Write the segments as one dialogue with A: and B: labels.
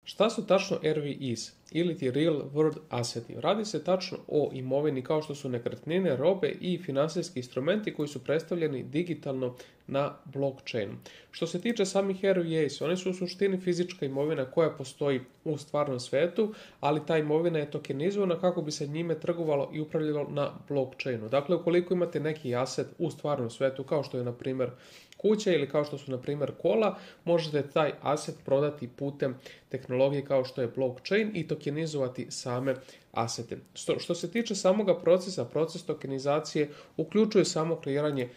A: Šta su tačno RWIs ili ti Real World Asseti? Radi se tačno o imovini kao što su nekretnine, robe i finansijski instrumenti koji su predstavljeni digitalno na blockchainu. Što se tiče samih RWIs, oni su u suštini fizička imovina koja postoji u stvarnom svetu, ali ta imovina je tokenizovana kako bi se njime trgovalo i upravljalo na blockchainu. Dakle, ukoliko imate neki aset u stvarnom svetu, kao što je na primjer kuća ili kao što su na primjer kola, možete taj aset prodati putem tehnologije kao što je blockchain i tokenizovati same asete. Što se tiče samoga procesa, proces tokenizacije uključuje samo kreiranje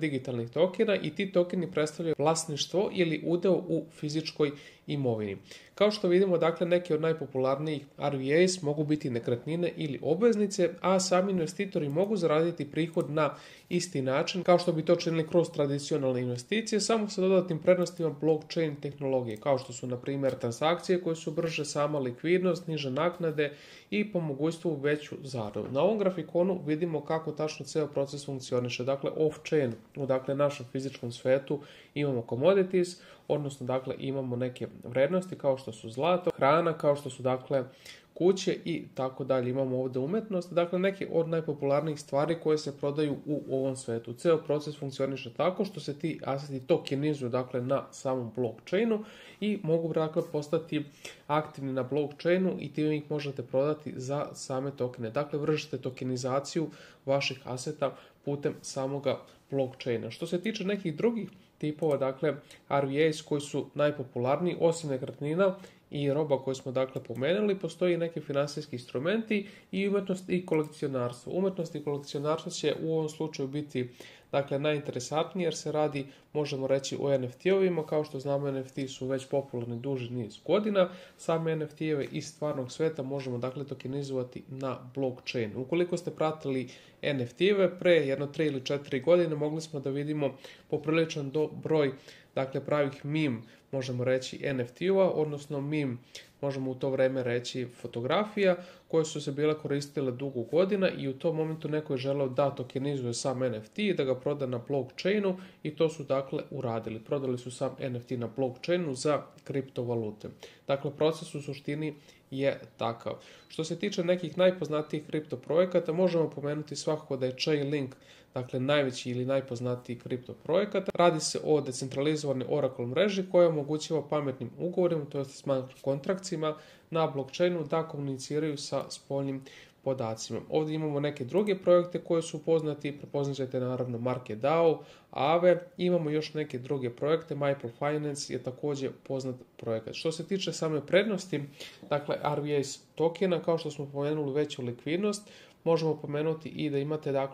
A: digitalnih tokena i ti tokeni predstavljaju vlasništvo ili udeo u fizičkoj imovini. Kao što vidimo, neki od najpopularnijih RWAs mogu biti nekretnine ili obveznice, a sami investitori mogu zaraditi prihod na isti način kao što bi to činili kroz tradicionalne investicije, samo sa dodatnim prednostima blockchain tehnologije, kao što su na primjer transakcije koje su brže, sama likvidnost, niže naknade i po mogućstvu veću zaradu. Na ovom grafikonu vidimo kako tačno ceo proces funkcioniše. Off-chain u našem fizičkom svetu imamo commodities, odnosno imamo neke vrednosti kao što su zlato, hrana, kao što su kuće i tako dalje. Imamo ovdje umetnost, neke od najpopularnijih stvari koje se prodaju u ovom svetu. Ceo proces funkcioniše tako što se ti aseti tokenizuju na samom blockchainu i mogu postati aktivni na blockchainu i time ih možete prodati za same tokene. Vršite tokenizaciju vaših aseta putem samoga blockchaina. Što se tiče nekih drugih tipova, RWAs koji su najpopularniji, osim nekretnina i roba koje smo pomenuli, postoji neki finansijski instrumenti i umetnost i kolekcionarstvo. Umetnost i kolekcionarstvo će u ovom slučaju biti najinteresantnije jer se radi, možemo reći, o NFT-ovima. Kao što znamo, NFT su već popularni duži niz godina. Same NFT-eve iz stvarnog sveta možemo tokenizovati na blockchain. Ukoliko ste pratili NFT-eve pre jedno 3 ili 4 godine, mogli smo da vidimo popriličan broj pravih možemo reći NFT-ova, odnosno možemo u to vreme reći fotografija koje su se bile koristile dugo godina i u tom momentu neko je želeo da tokenizuje sam NFT i da ga proda na blockchainu i to su uradili. Prodali su sam NFT na blockchainu za kriptovalute. Proces u suštini je takav. Što se tiče nekih najpoznatijih kripto projekata, možemo pomenuti svakako da je Chainlink najveći ili najpoznatiji kripto projekat. Radi se o decentralizovanoj Oracle mreži koja omogućava pametnim ugovorima, to je smart kontrakcijama na blockchainu da komuniciraju sa spoljnim podacima. Ovdje imamo neke druge projekte koje su poznati, prepoznat ćete naravno MarketDAO, Aave, imamo još neke druge projekte, Microfinance je također poznat projekat. Što se tiče same prednosti, RWA tokena, kao što smo pomenuli veću likvidnost, možemo pomenuti i da imate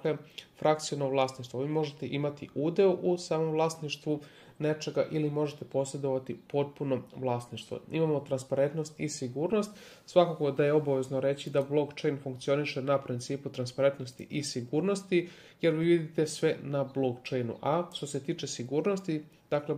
A: frakcionalno vlasništvo. Vi možete imati udeo u samom vlasništvu nečega ili možete posjedovati potpuno vlasništvo. Imamo transparentnost i sigurnost. Svakako da je obavezno reći da blockchain funkcioniše na principu transparentnosti i sigurnosti, jer vi vidite sve na blockchainu. A što se tiče sigurnosti,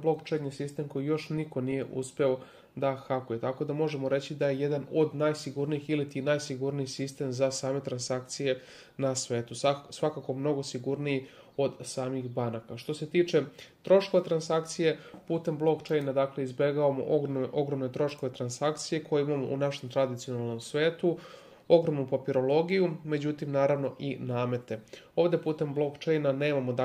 A: blockchain je sistem koji još niko nije uspeo da hakuje. Tako da možemo reći da je jedan od najsigurnijih ili ti najsigurniji sistem za same transakcije na svetu. Svakako mnogo sigurniji od samih banaka. Što se tiče troškova transakcije, putem blockchaina izbjegavamo ogromne troškove transakcije koje imamo u našem tradicionalnom svetu, ogromnu papirologiju, međutim naravno i namete. Ovdje putem blockchaina nemamo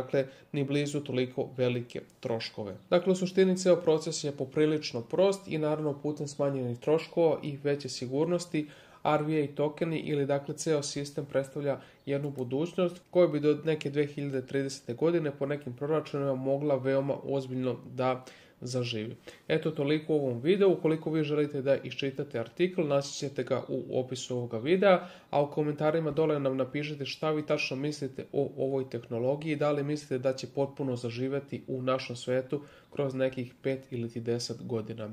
A: ni blizu toliko velike troškove. U suštini ceo proces je poprilično prost i naravno putem smanjenih troškova i veće sigurnosti RWA tokeni ili ceo sistem predstavlja jednu budućnost koju bi do neke 2030. godine po nekim proračunima mogla veoma ozbiljno da zaživi. Eto toliko u ovom videu. Ukoliko vi želite da iščitate artikl, naći ćete ga u opisu ovoga videa, a u komentarima dole nam napišite šta vi tačno mislite o ovoj tehnologiji, da li mislite da će potpuno zaživeti u našem svetu kroz nekih 5 ili 10 godina.